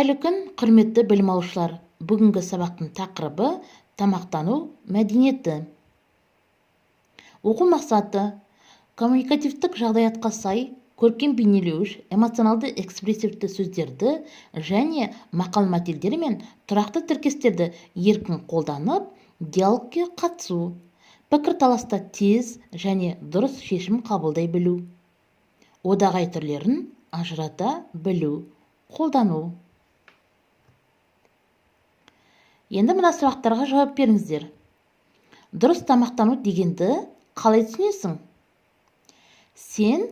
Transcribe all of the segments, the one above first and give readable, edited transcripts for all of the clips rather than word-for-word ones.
Қайырлы күн, құрметті білім алушылар. Бүгінгі сабақтың тақырыбы тамақтану мәдениеті. Оқу мақсаты коммуникативтік жағдаятқа сай көркем бейнелеуіш, эмоционалды экспрессивті сөздерді және мақал-мәтелдер мен тұрақты тіркестерді еркін қолданып, диалогке қатысу, пікірталаста тез және дұрыс шешім қабылдай білу, одағай түрлерін ажырата білу, қолдану. Енді мына сұрақтарға жауап беріңіздер. Дұрыс тамақтану дегенді қалай түсінесің? Сен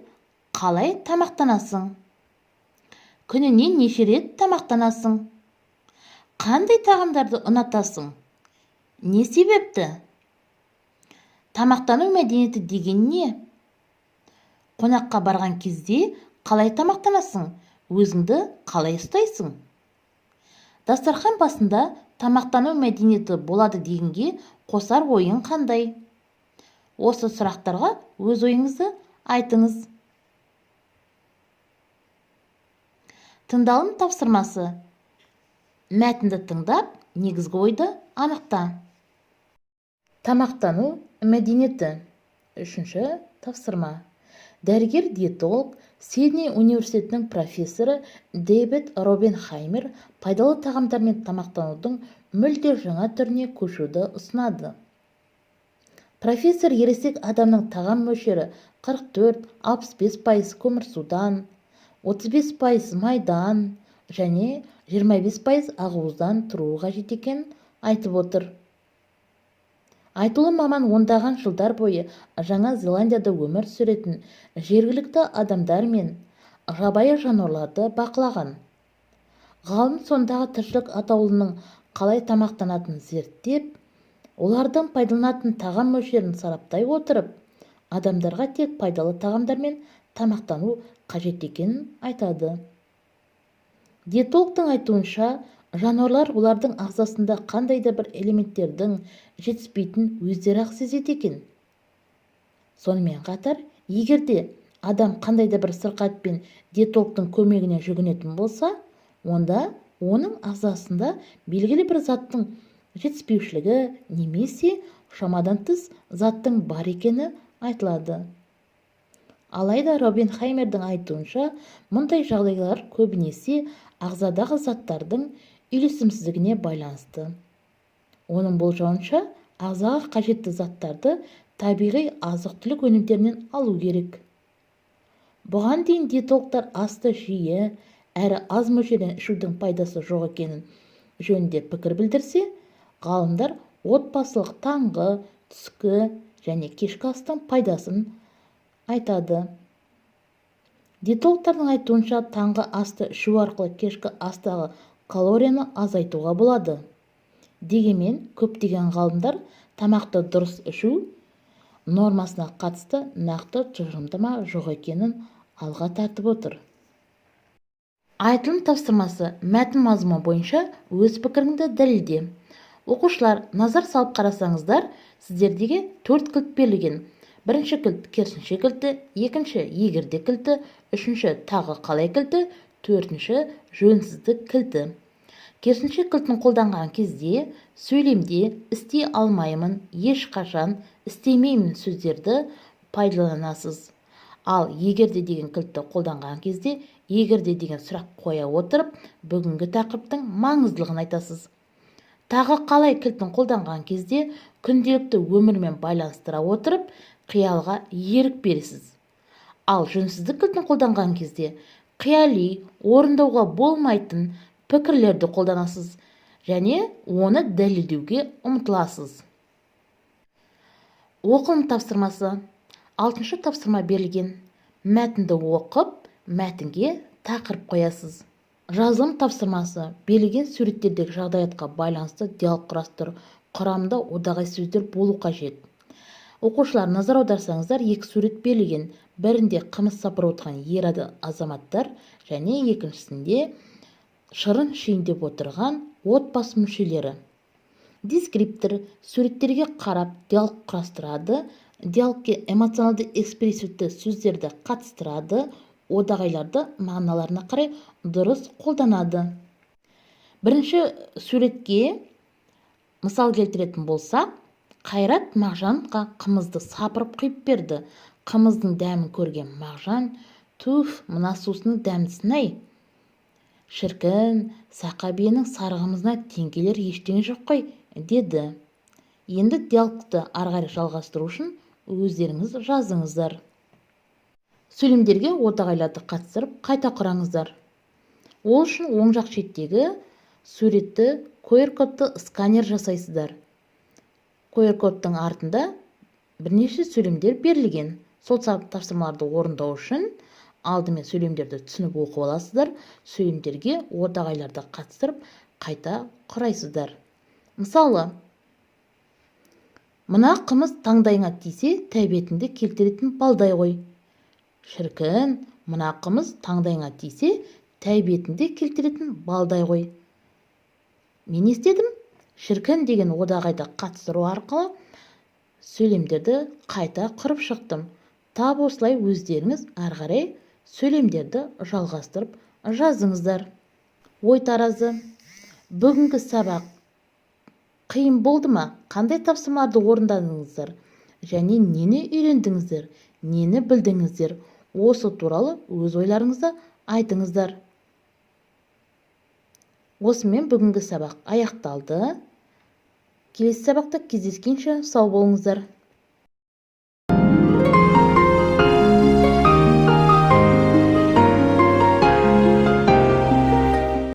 қалай тамақтанасың? Күніне неше рет тамақтанасың? Қандай тағамдарды ұнатасың? Не себепті? Тамақтану мәдениеті деген не? Қонаққа барған кезде қалай тамақтанасың? Өзіңді қалай ұстайсың? Дастархан басында тамақтану мәдениеті болады дегенге қосар ойың қандай? Осы сұрақтарға өз ойыңызды айтыңыз. Тыңдалым тапсырмасы. Мәтінді тыңдап, негізгі ойды анықта. Тамақтану мәдениеті. Үшінші тапсырма. Дәрігер-диетолог Сидней университетінің профессоры Дэвид Робенхаймер пайдалы тағамдар мен тамақтанудың мүлде жаңа түріне көшуді ұсынады. Профессор ересек адамның тағам мөлшері 44-65% көмірсудан, 35% майдан және 25% ақуыздан тұруы қажет екенін айтып отыр. Айтулы маман ондаған жылдар бойы Жаңа Зеландияда өмір сүретін жергілікті адамдар мен жабайы жануарларды бақылаған. Ғалым сондағы тіршілік атаулының қалай тамақтанатынын зерттеп, олардың пайдаланатын тағам мөлшерін сараптай отырып, адамдарға тек пайдалы тағамдармен тамақтану қажет екенін айтады. Диетологтың айтуынша, жануарлар олардың ағзасында қандай да бір элементтердің жетіспейтін өздері-ақ сезеді екен. Сонымен қатар, егерде адам қандай да бір сырқатпен диетологтың көмегіне жүгінетін болса, онда оның ағзасында белгілі бір заттың жетіспеушілігі немесе шамадан тыс заттың бар екені айтылады. Алайда Робенхаймердің айтуынша, мұндай жағдайлар көбінесе ағзадағы заттардың үйлесімсіздігіне байланысты. Оның болжауынша, ағзаға қажетті заттарды табиғи азық-түлік өнімдерінен алу керек. Бұған дейін диетологтар асты жиі әрі аз мөлшерден ішудің пайдасы жоқ екенін жөнінде пікір білдірсе, ғалымдар отбасылық таңғы, түскі және кешкі астың пайдасын айтады. Диетологтардың айтуынша, таңғы асты ішу арқылы кешкі астағы калорияны азайтуға болады. Дегенмен, көптеген ғалымдар тамақты дұрыс ішу нормасына қатысты нақты тұжырымдама жоқ екенін алға тартып отыр. Айтылым тапсырмасы. Мәтін мазмұны бойынша өз пікіріңді дәлелде. Оқушылар, назар салып қарасаңыздар, сіздерге 4 кілт берілген. Бірінші кілт керісінше кілті, екінші егерде кілті, үшінші тағы қалай кілті, төртінші жөнсіздік кілті. Керісінше кілтін қолданған кезде сөйлемде істей алмаймын, ешқашан істемеймін сөздерді пайдаланасыз. Ал егерде деген кілтті қолданған кезде егерде деген сұрақ қоя отырып, бүгінгі тақырыптың маңыздылығын айтасыз. Тағы қалай кілтін қолданған кезде күнделікті өмірмен байланыстыра отырып, қиялға ерік бересіз. Ал жөнсіздік кілтін қолданған кезде қияли, орындауға болмайтын пікірлерді қолданасыз және оны дәлелдеуге ұмтыласыз. Оқылым тапсырмасы. 6-шы тапсырма берілген. Мәтінді оқып, мәтінге тақырып қоясыз. Жазылым тапсырмасы. Берілген суреттердегі жағдаятқа байланысты диалог құрастыр. Құрамында одағай сөздер болу қажет. Оқушылар, назар аударсаңыздар, 2 сурет берілген. Бірінде қымыз сапырып отырған ер азаматтар және екіншісінде шырын шүйіндеп отырған отбасы мүшелері. Дескриптор суреттерге қарап диалог құрастырады, диалогке эмоционалды экспрессивті сөздерді қатыстырады, одағайларды мағыналарына қарай дұрыс қолданады. Бірінші суретке мысал келтіретін болсақ, Қайрат Мағжанға қымызды сапырып құйып берді. Қымыздың дәмін көрген Мағжан: «Туф, мына сусынның дәмдісін-ай! Шіркін, Сақа биенің сарығымызына тең келер ештеңе жоқ қой», деді. Енді диалогты ары қарай жалғастыру үшін өздеріңіз жазыңыздар. Сөйлемдерге одағайларды қатыстырып қайта құраңыздар. Ол үшін оң жақ шеттегі суретті QR-кодты сканер жасайсыздар. QR-кодтың артында бірнеше сөйлемдер берілген. Сол тапсырмаларды орындау үшін алдымен сөйлемдерді түсініп оқып аласыздар, сөйлемдерге одағайларды қатыстырып қайта құрайсыздар. Мысалы, «Мына қымыз таңдайыңа тисе, тәбетіңді келтіретін балдай ғой». Шіркін, мына қымыз таңдайыңа тисе, тәбетіңді келтіретін балдай ғой. Мен естедім? Шіркін деген одағайды қатыстыру арқылы сөйлемдерді қайта құрып шықтым. Тап осылай өздеріңіз ары қарай сөйлемдерді жалғастырып жазыңыздар. Ой таразы. Бүгінгі сабақ қиын болды ма? Қандай тапсырмаларды орындадыңыздар? Және нені үйрендіңіздер? Нені білдіңіздер? Осы туралы өз ойларыңызды айтыңыздар. Осымен бүгінгі сабақ аяқталды. Келесі сабақта кездескенше сау болыңыздар.